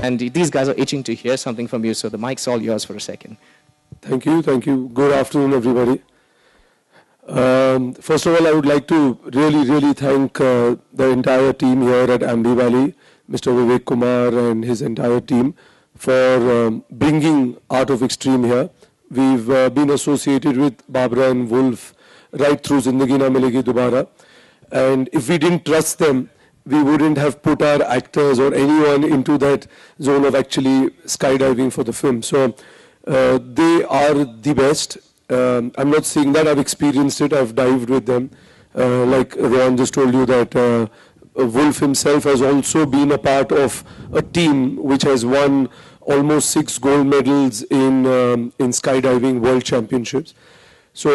And these guys are itching to hear something from you, so the mic's all yours for a second. Thank you, thank you. Good afternoon, everybody. First of all, I would like to really thank the entire team here at Aamby Valley, Mr. Vivek Kumar and his entire team for bringing Art of Extreme here. We've been associated with Barbara and Wolf right through Zindagi Na Milegi Dobara. And if we didn't trust them, we wouldn't have put our actors or anyone into that zone of actually skydiving for the film. So they are the best. I'm not saying that, I've experienced it, I've dived with them. Like Rohan just told you that Wolf himself has also been a part of a team which has won almost 6 gold medals in skydiving world championships. So,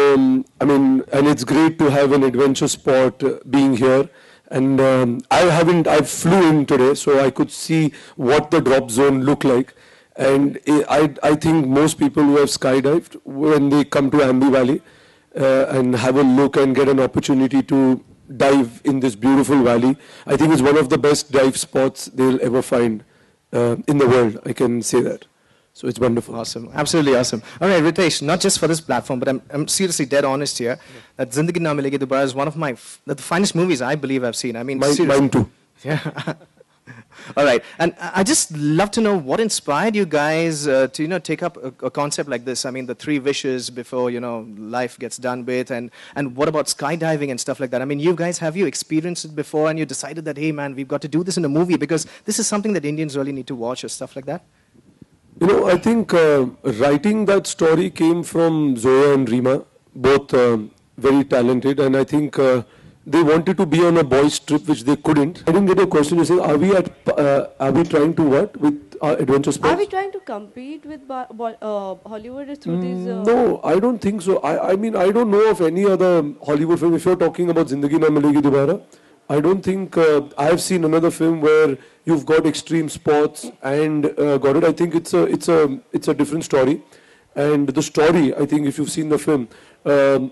I mean, and it's great to have an adventure sport being here. And I flew in today, so I could see what the drop zone looked like. And I think most people who have skydived, when they come to Aamby Valley and have a look and get an opportunity to dive in this beautiful valley, I think it's one of the best dive spots they'll ever find in the world. I can say that. So it's wonderful. Awesome. Absolutely awesome. All right, Ritesh, not just for this platform, but I'm seriously dead honest here, that Zindagi Na Milegi Dobara is one of the finest movies I believe I've seen. I mean, mine too. Yeah. All right. And I just love to know what inspired you guys to, take up a concept like this. I mean, the 3 wishes before, life gets done with. And what about skydiving and stuff like that? I mean, have you experienced it before and you decided that, hey, man, we've got to do this in a movie because this is something that Indians really need to watch or stuff like that? I think writing that story came from Zoya and Rima, both very talented, and I think they wanted to be on a boys' trip, which they couldn't. I didn't get a question. You say, are we trying to what with adventure sports? Are we trying to compete with Hollywood through these? No, I don't think so. I mean, I don't know of any other Hollywood film. If you're talking about Zindagi Na Milegi Dobara, I don't think I've seen another film where you've got extreme sports and got it. I think it's a different story, and the story, I think, if you've seen the film,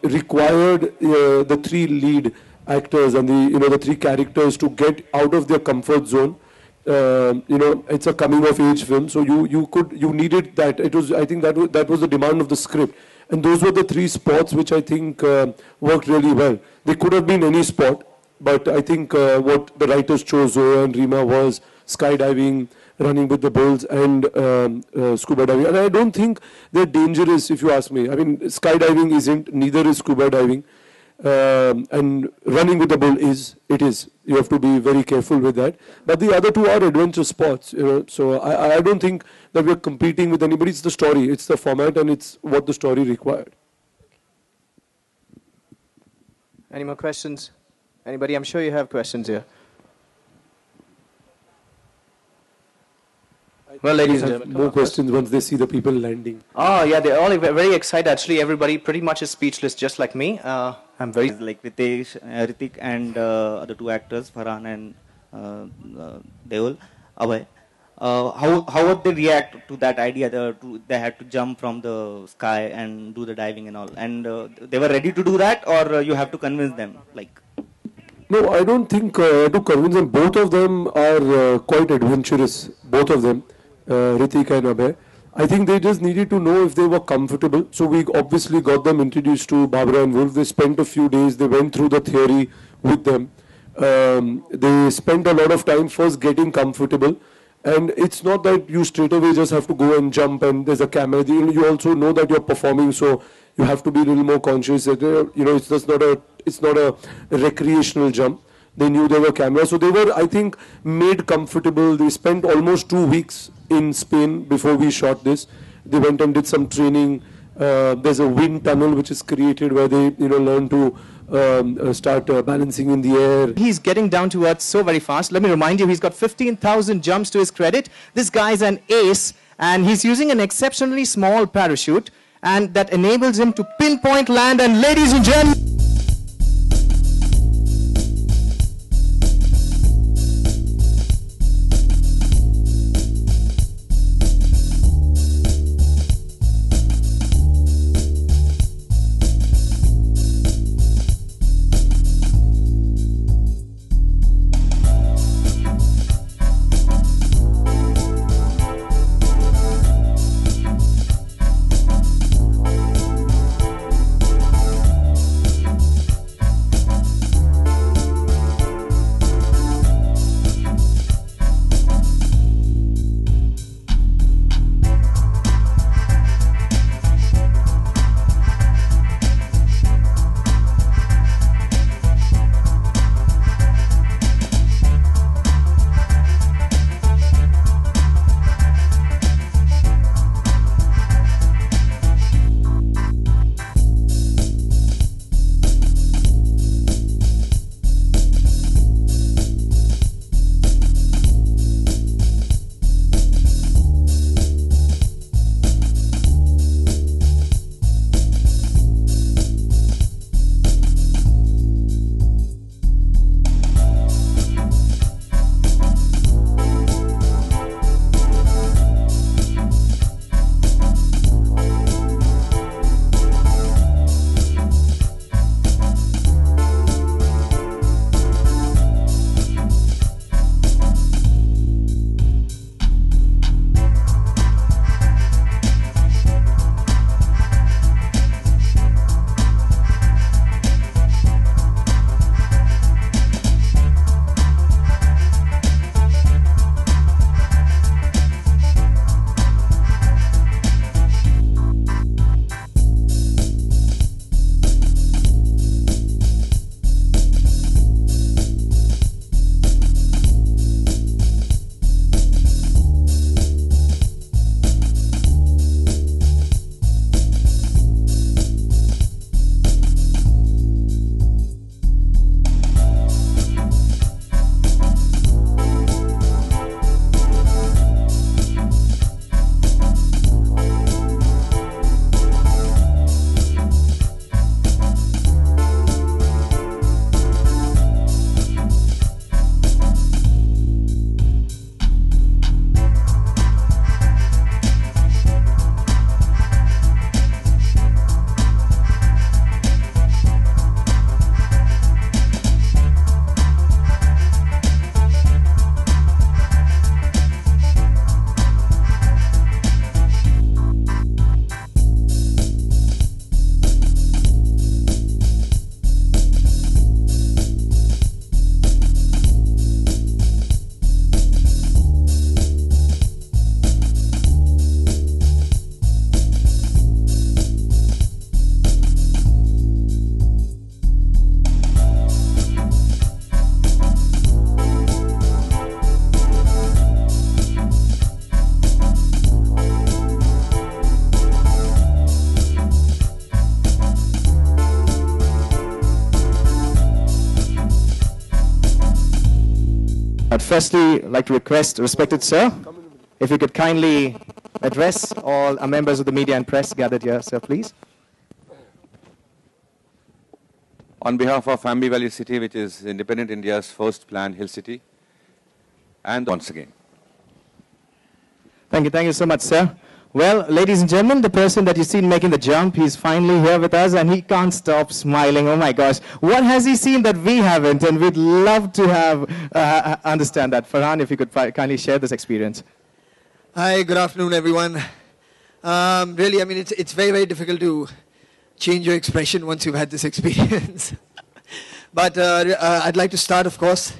required the 3 lead actors and the 3 characters to get out of their comfort zone. It's a coming of age film, so you needed that. I think that was the demand of the script, and those were the 3 sports which I think worked really well. They could have been any sport. But I think what the writers chose, Zoya and Rima, was skydiving, running with the bulls, and scuba diving. And I don't think they're dangerous, if you ask me. I mean, skydiving isn't, neither is scuba diving. And running with the bull is. You have to be very careful with that. But the other 2 are adventure sports. So I don't think that we're competing with anybody. It's the story, it's the format, and it's what the story required. Any more questions? Anybody? I'm sure you have questions here. Well, ladies and gentlemen, more questions once they see the people landing. Oh, yeah, they're all very excited. Actually, everybody pretty much is speechless, just like me. I'm very... Like Ritesh, Hrithik and other 2 actors, Farhan and Deol, Abhay. How would they react to that idea? They had to jump from the sky and do the diving and all. And they were ready to do that, or you have to convince them? No, I don't think to convince them. Both of them are quite adventurous, both of them, Hrithik and Abhay. I think they just needed to know if they were comfortable. So we obviously got them introduced to Barbara and Wolf. They spent a few days, they went through the theory with them. They spent a lot of time first getting comfortable. And it's not that you straight away just have to go and jump and there's a camera. You also know that you're performing, so you have to be a little more conscious that, it's not a recreational jump. They knew there were cameras. So they were, I think, made comfortable. They spent almost 2 weeks in Spain before we shot this. They went and did some training. There's a wind tunnel which is created where they learn to start balancing in the air. He's getting down to earth so very fast. Let me remind you, he's got 15,000 jumps to his credit. This guy's an ace, and he's using an exceptionally small parachute, and that enables him to pinpoint land. And ladies and gentlemen, I'd firstly like to request, respected sir, if you could kindly address all our members of the media and press gathered here, sir, please. On behalf of Aamby Valley City, which is independent India's first planned hill city, and once again. Thank you so much, sir. Well, ladies and gentlemen, the person that you've seen making the jump, he's finally here with us and he can't stop smiling. Oh my gosh, what has he seen that we haven't? And we'd love to have, understand that. Farhan, if you could kindly share this experience. Hi, good afternoon, everyone. Really, I mean, it's very, very difficult to change your expression once you've had this experience. But I'd like to start, of course,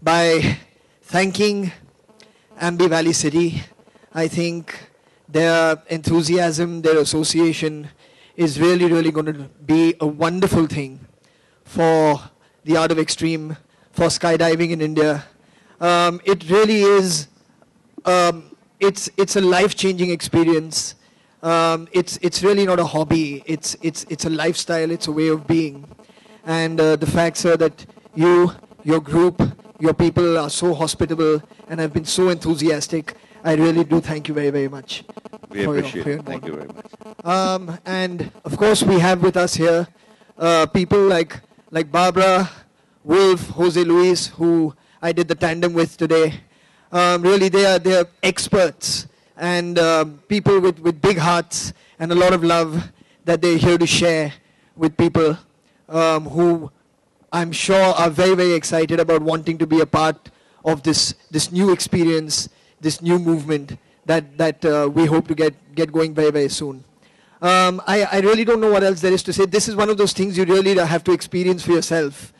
by thanking Aamby Valley City. I think their enthusiasm, their association is really, really going to be a wonderful thing for the art of extreme, for skydiving in India. It really is, it's a life-changing experience. It's really not a hobby. It's a lifestyle. It's a way of being. And the fact, sir, that you, your group, your people are so hospitable and have been so enthusiastic, I really do thank you very, very much. We appreciate it. Thank you very much. And of course, we have with us here people like Barbara, Wolf, Jose Luis, who I did the tandem with today. Really, they are experts and people with big hearts and a lot of love that they're here to share with people who I'm sure are very, very excited about wanting to be a part of this new experience, this new movement that we hope to get going very, very soon. I really don't know what else there is to say. This is one of those things you really have to experience for yourself,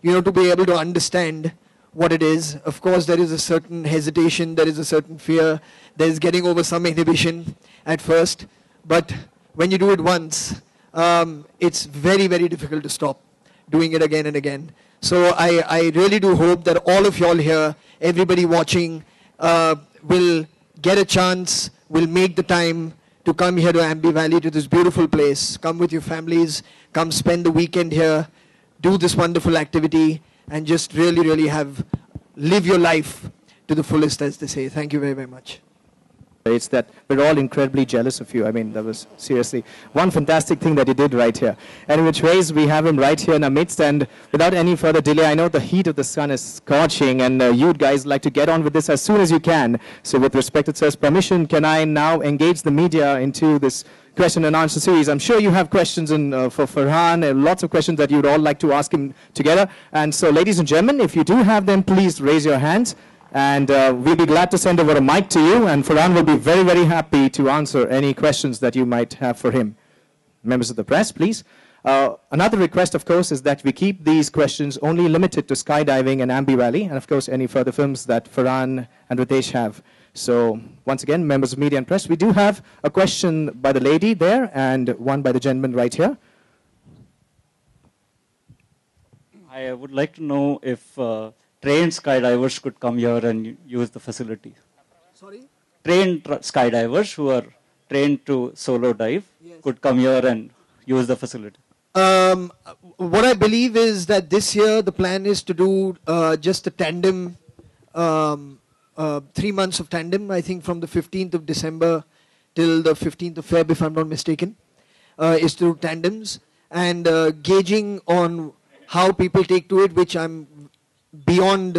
you know, to be able to understand what it is. Of course, there is a certain hesitation, there is a certain fear, there is getting over some inhibition at first, but when you do it once, it's very, very difficult to stop doing it again and again. So I really do hope that all of y'all here, everybody watching, will get a chance, will make the time to come here to Aamby Valley, to this beautiful place. Come with your families, come spend the weekend here, do this wonderful activity, and just really, really live your life to the fullest, as they say. Thank you very, very much. It's that we're all incredibly jealous of you. I mean, that was seriously one fantastic thing that you did right here. And in which ways we have him right here in our midst. And without any further delay, I know the heat of the sun is scorching, and you guys like to get on with this as soon as you can. So with respected sir's permission, can I now engage the media into this question and answer series? I'm sure you have questions for Farhan, lots of questions that you'd all like to ask him together. And so, ladies and gentlemen, if you do have them, please raise your hands. And we'll be glad to send over a mic to you, and Farhan will be very, very happy to answer any questions that you might have for him. Members of the press, please. Another request, of course, is that we keep these questions only limited to skydiving and Aamby Valley, and of course any further films that Farhan and Ritesh have. So once again, members of media and press, we do have a question by the lady there and one by the gentleman right here. I would like to know if trained skydivers could come here and use the facility. Sorry? Trained skydivers who are trained to solo dive could come here and use the facility. What I believe is that this year the plan is to do just a tandem, 3 months of tandem, I think from the 15th of December till the 15th of Feb, if I'm not mistaken, is to do tandems, and gauging on how people take to it, which I'm beyond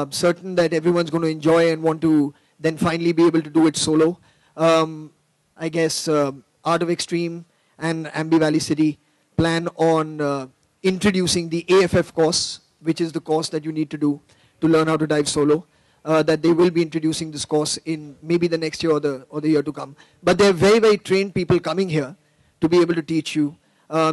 certain that everyone's going to enjoy and want to then finally be able to do it solo. I guess Art of Extreme and Aamby Valley City plan on introducing the AFF course, which is the course that you need to do to learn how to dive solo. That they will be introducing this course in maybe the next year or the year to come. But they're very, very trained people coming here to be able to teach you.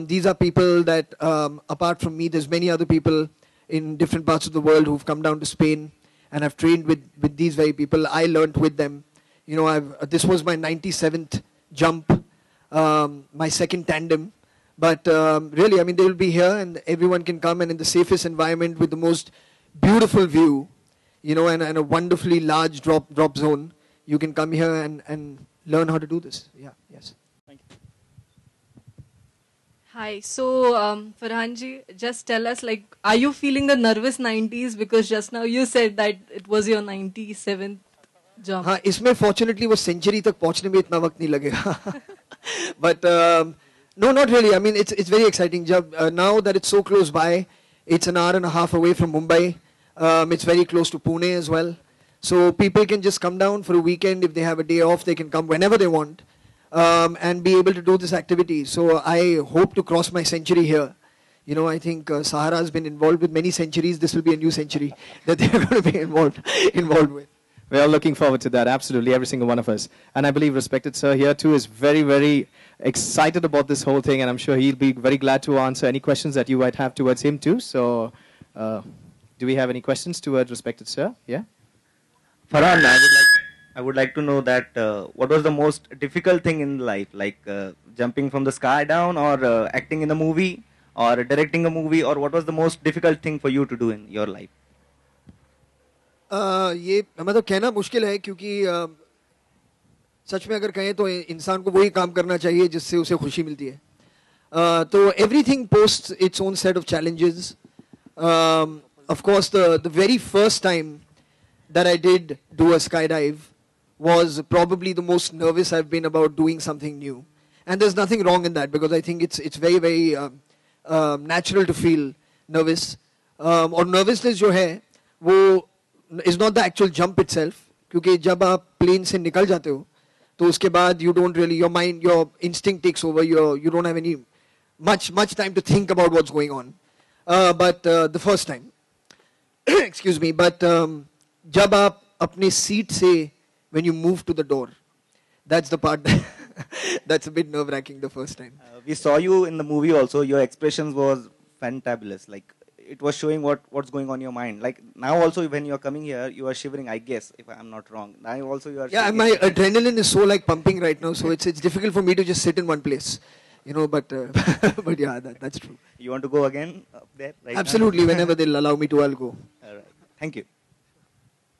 These are people that, apart from me, there's many other people in different parts of the world who've come down to Spain and have trained with these very people. I learned with them. You know, this was my 97th jump, my second tandem. But really, I mean, they will be here and everyone can come, and in the safest environment with the most beautiful view, you know, and a wonderfully large drop zone. You can come here and learn how to do this. Yeah, yes. Thank you. Hi. So, Farhanji, just tell us, like, are you feeling the nervous 90s? Because just now you said that it was your 97th jump. हाँ इसमें fortunately वो century तक पहुंचने में इतना वक्त नहीं लगेगा. But no, not really. I mean, it's very exciting. Now that it's so close by, it's an hour and a half away from Mumbai. It's very close to Pune as well. So people can just come down for a weekend. If they have a day off, they can come whenever they want and be able to do this activity. So I hope to cross my century here. You know, I think Sahara has been involved with many centuries. This will be a new century that they are going to be involved with. We're all looking forward to that, absolutely, every single one of us. And I believe respected sir here too is very, very excited about this whole thing, and I'm sure he'll be very glad to answer any questions that you might have towards him too. So, do we have any questions towards respected sir? Yeah? Farhan, I would like to know that what was the most difficult thing in life, like jumping from the sky down, or acting in a movie, or directing a movie, or what was the most difficult thing for you to do in your life? ये मतलब कहना मुश्किल है क्योंकि सच में अगर कहें तो इंसान को वही काम करना चाहिए जिससे उसे खुशी मिलती है. तो everything posts its own set of challenges. Of course, the very first time that I did do a skydive was probably the most nervous I've been about doing something new. And there's nothing wrong in that because I think it's very, very natural to feel nervous. और nervousness जो है वो is not the actual jump itself, क्योंकि जब आप plane से निकल जाते हो तो उसके बाद you don't really, your instinct takes over, you don't have any much time to think about what's going on. But the first time, excuse me, but जब आप अपने seat से, when you move to the door, that's the part that's a bit nerve-wracking the first time. We saw you in the movie also. Your expressions was fantabulous. Like, it was showing what's going on in your mind. Like now also when you are coming here, you are shivering, I guess, if I'm not wrong. Now also you are yeah, my adrenaline is so like pumping right now, so it's difficult for me to just sit in one place. You know, but but yeah, that's true. You want to go again up there? Right Absolutely, now? Whenever they'll allow me to, I'll go. All right. Thank you.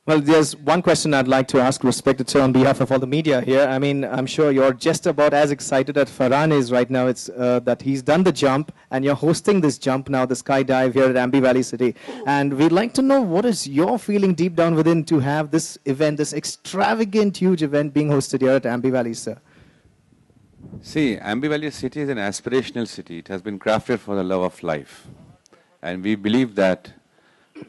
Well, there's one question I'd like to ask, respected sir, on behalf of all the media here. I mean, I'm sure you're just about as excited as Farhan is right now. It's that he's done the jump, and you're hosting this jump now, the skydive here at Aamby Valley City. And we'd like to know what is your feeling deep down within to have this event, this extravagant, huge event being hosted here at Aamby Valley, sir. See, Aamby Valley City is an aspirational city. It has been crafted for the love of life. And we believe that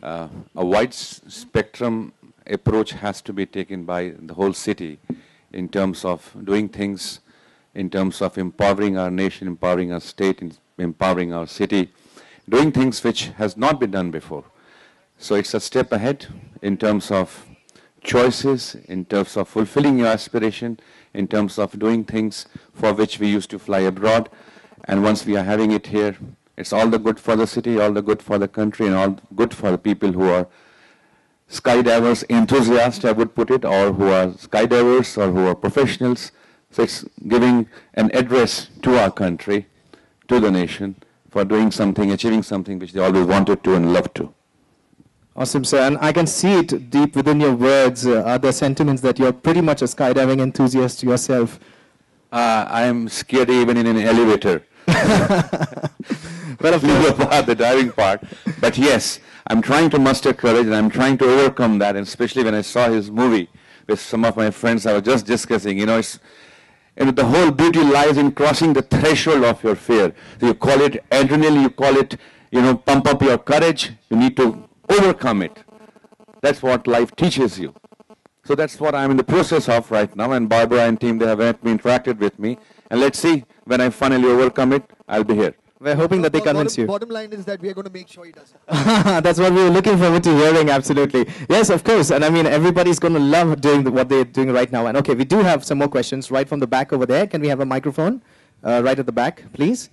a wide spectrum approach has to be taken by the whole city in terms of doing things, in terms of empowering our nation, empowering our state, empowering our city, doing things which has not been done before. So it's a step ahead in terms of choices, in terms of fulfilling your aspiration, in terms of doing things for which we used to fly abroad. And once we are having it here, it's all the good for the city, all the good for the country, and all good for the people who are skydivers enthusiasts, I would put it, or who are skydivers or who are professionals. So it's giving an address to our country, to the nation, for doing something, achieving something which they always wanted to and loved to. Awesome, sir. And I can see it deep within your words, other sentiments that you're pretty much a skydiving enthusiast yourself. I am scared even in an elevator. Well, of course. The diving part. But yes, I'm trying to muster courage and I'm trying to overcome that. And especially when I saw his movie with some of my friends, I was just discussing, you know, the whole beauty lies in crossing the threshold of your fear. So you call it adrenaline, you call it, you know, pump up your courage. You need to overcome it. That's what life teaches you. So that's what I'm in the process of right now. And Barbara and team, they have interacted with me. And let's see, when I finally overcome it, I'll be here. We're hoping that they convince you. Bottom line is that we are going to make sure he does it. That's what we were looking forward to hearing, absolutely. Yes, of course. And I mean, everybody's going to love doing what they're doing right now. And okay, we do have some more questions right from the back over there. Can we have a microphone right at the back, please?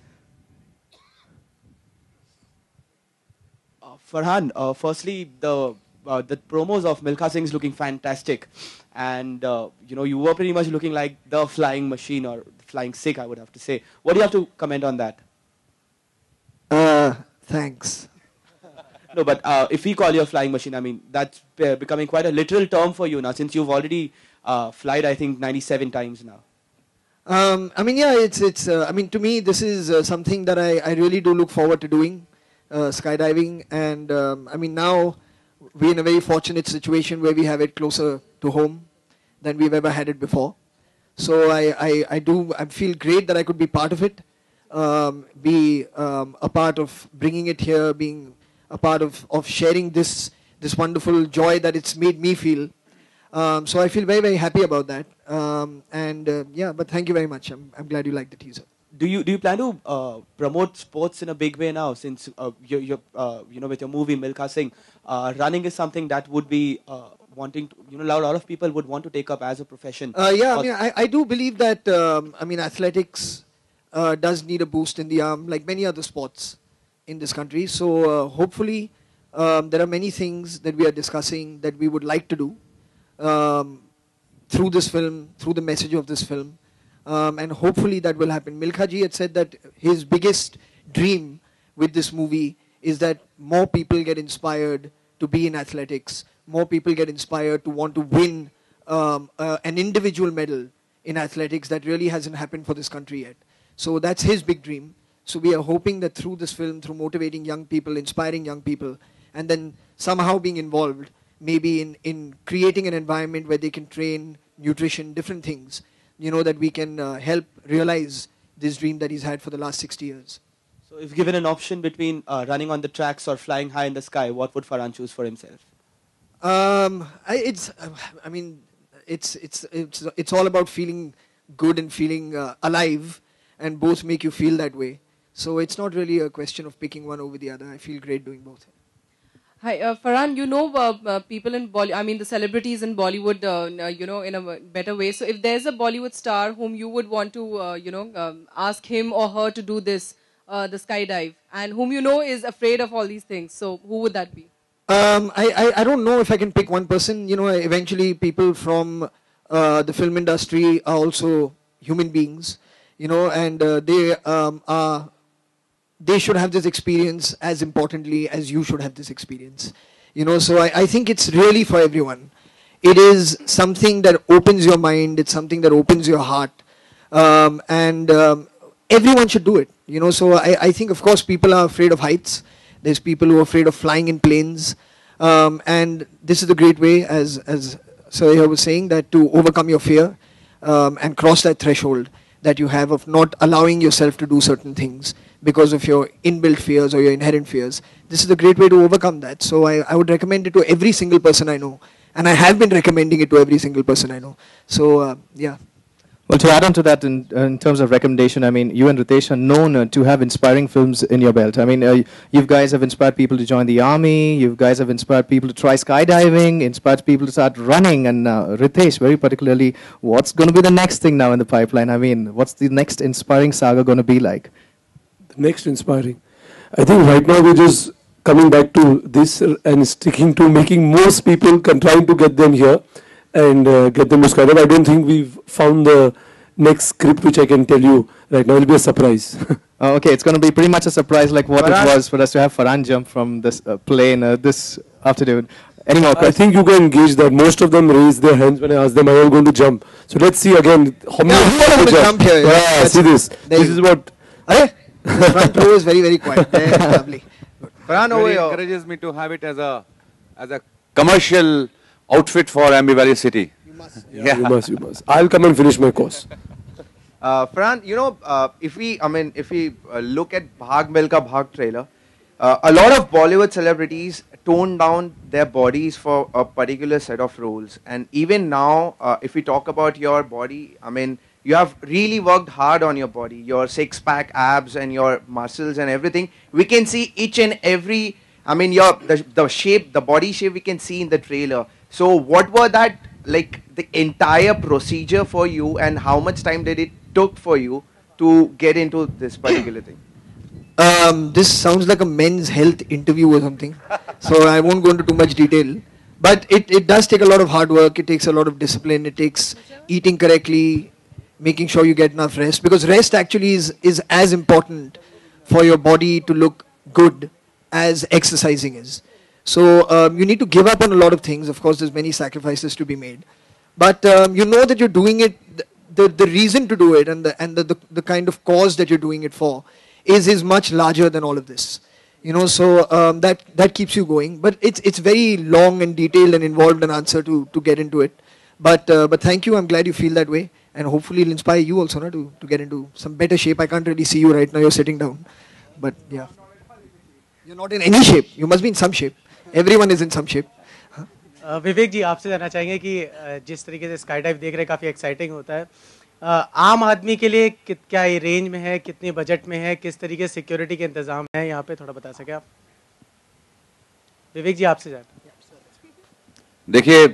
Farhan, firstly, the promos of Milkha Singh is looking fantastic. And, you know, you were pretty much looking like the flying machine or flying Sikh, I would have to say. What do you have to comment on that? Thanks. No, but if we call you a flying machine, I mean, that's becoming quite a literal term for you now, since you've already flied, I think, 97 times now. I mean, yeah, I mean, to me, this is something that I really do look forward to doing, skydiving. And I mean, now we're in a very fortunate situation where we have it closer to home than we've ever had it before. So I feel great that I could be part of it, be a part of bringing it here, being a part of sharing this wonderful joy that it's made me feel. So I feel very, very happy about that. Yeah, but thank you very much. I'm glad you liked the teaser. Do you plan to promote sports in a big way now, since you're with your movie Milkha Singh, running is something that would be wanting to, a lot of people would want to take up as a profession. Yeah, I mean, I do believe that I mean, athletics does need a boost in the arm, like many other sports in this country. So hopefully there are many things that we are discussing that we would like to do through this film, through the message of this film. And hopefully that will happen. Milkha ji had said that his biggest dream with this movie is that more people get inspired to be in athletics, more people get inspired to want to win an individual medal in athletics that really hasn't happened for this country yet. So that's his big dream. So we are hoping that through this film, through motivating young people, inspiring young people, and then somehow being involved, maybe in creating an environment where they can train, nutrition, different things, that we can help realize this dream that he's had for the last 60 years. So if given an option between running on the tracks or flying high in the sky, what would Farhan choose for himself? I mean, it's all about feeling good and feeling alive, and both make you feel that way. So it's not really a question of picking one over the other. I feel great doing both. Hi, Farhan, people in Bollywood, I mean the celebrities in Bollywood, in a better way. So if there's a Bollywood star whom you would want to, ask him or her to do this, the skydive, and whom is afraid of all these things, so who would that be? I don't know if I can pick one person. Eventually people from the film industry are also human beings, and they should have this experience as importantly as you should have this experience. So I think it's really for everyone. It is something that opens your mind. It's something that opens your heart. And everyone should do it. So I think, of course, people are afraid of heights. There's people who are afraid of flying in planes. And this is the great way, as Saraya was saying, that to overcome your fear and cross that threshold that you have of not allowing yourself to do certain things because of your inbuilt fears or your inherent fears. This is a great way to overcome that. So I would recommend it to every single person I know. And I have been recommending it to every single person I know. So, yeah. Well, to add on to that, in terms of recommendation, I mean, you and Ritesh are known to have inspiring films in your belt. I mean, you guys have inspired people to join the army. You guys have inspired people to try skydiving, inspired people to start running. And Ritesh, very particularly, what's going to be the next thing now in the pipeline? I mean, what's the next inspiring saga going to be like? The next inspiring? I think right now we're just coming back to this and sticking to making most people, trying to get them here and get them to skydive. I don't think we've found the next script which I can tell you right now. It will be a surprise. Okay, it's going to be pretty much a surprise like what Farhan, it was for us to have Farhan jump from this plane this afternoon. Any more questions? I think you can engage that. Most of them raise their hands when I ask them, are you going to jump? So let's see again. How many people will jump here? Yeah, see this. This is what... The front row is very, very quiet. Lovely. Farhan really encourages me to have it as a commercial outfit for Aamby Valley City. You must. Yeah. You must. I'll come and finish my course. Farhan, if we look at Bhaag Milkha Bhaag trailer, a lot of Bollywood celebrities tone down their bodies for a particular set of roles. And even now, if we talk about your body, I mean, you have really worked hard on your body, your six-pack abs and your muscles and everything. We can see each and every, I mean, the shape, the body shape we can see in the trailer. So what were that, like the entire procedure for you, and how much time did it took for you to get into this particular thing? This sounds like a men's health interview or something. So I won't go into too much detail. But it does take a lot of hard work. It takes a lot of discipline. It takes eating correctly, making sure you get enough rest, because rest actually is as important for your body to look good as exercising is. So you need to give up on a lot of things. Of course, there's many sacrifices to be made. But you know that you're doing it. the reason to do it and the kind of cause that you're doing it for is much larger than all of this. You know, so that keeps you going. But it's very long and detailed and involved an answer to get into it. But thank you. I'm glad you feel that way, and hopefully it'll inspire you also, na, to get into some better shape. I can't really see you right now. You're sitting down, but yeah, you're not in any shape. You must be in some shape. Everyone is in some shape. विवेक जी, आपसे जानना चाहेंगे कि जिस तरीके से sky dive देख रहे हैं काफ़ी एक्साइटिंग होता है, आम आदमी के लिए क्या ये रेंज में है, कितने बजट में है, किस तरीके से सिक्योरिटी के इंतजाम है, यहाँ पे थोड़ा बता सके आप? विवेक जी, आपसे जानना। देखिए,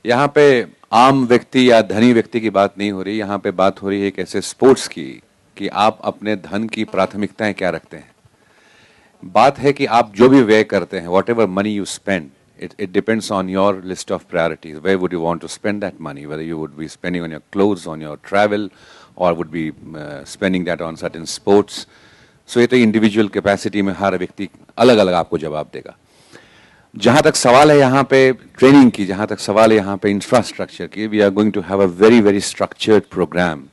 यहाँ पे आम व्यक्ति या धनी व्यक्ति की बात नहीं हो रही, यहाँ पे बात हो रही है एक ऐसे स्पोर्ट्स की कि आप अपने धन की प्राथमिकताएं क्या रखते हैं। बात है कि आप जो भी व्यय करते हैं, what ever money you spend, it depends on your list of priorities. Where would you want to spend that money? Whether you would be spending on your clothes, on your travel, or would be spending that on certain sports. So ये तो individual capacity में हर व्यक्ति अलग अलग आपको जवाब देगा। जहाँ तक सवाल है यहाँ पे ट्रेनिंग की, जहाँ तक सवाल है यहाँ पे इंफ्रास्ट्रक्चर की, we are going to have a very very structured program.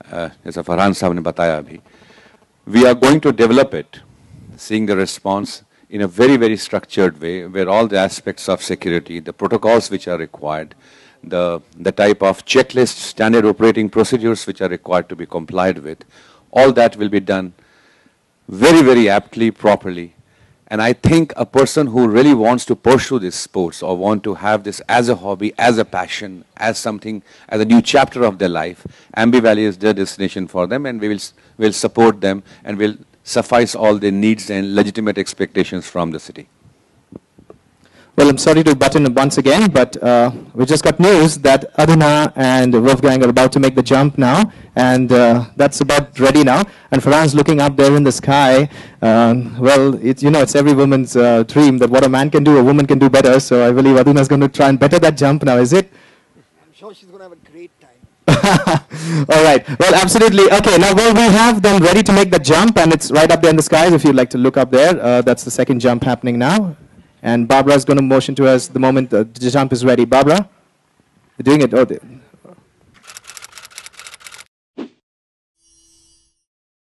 जैसा फरहान साहब ने बताया अभी, we are going to develop it, seeing the response in a very, very structured way, where all the aspects of security, the protocols which are required, the type of checklists, standard operating procedures which are required to be complied with, all that will be done very, very aptly, properly. And I think a person who really wants to pursue this sports or want to have this as a hobby, as a passion, as something, as a new chapter of their life, Aamby Valley is the destination for them, and we will support them and will suffice all their needs and legitimate expectations from the city. Well, I'm sorry to butt in once again, but we just got news that Adhina and Wolfgang are about to make the jump now, and that's about ready now. And Farhan's looking up there in the sky. Well, it's every woman's dream that what a man can do, a woman can do better. So I believe Adhina's going to try and better that jump now, is it? I'm sure she's going to have a great time. All right. Well, absolutely. Okay. Now, well, we have them ready to make the jump, and it's right up there in the skies. If you'd like to look up there, that's the second jump happening now. And Barbara is going to motion to us the moment the jump is ready. Barbara, you're doing it. Oh,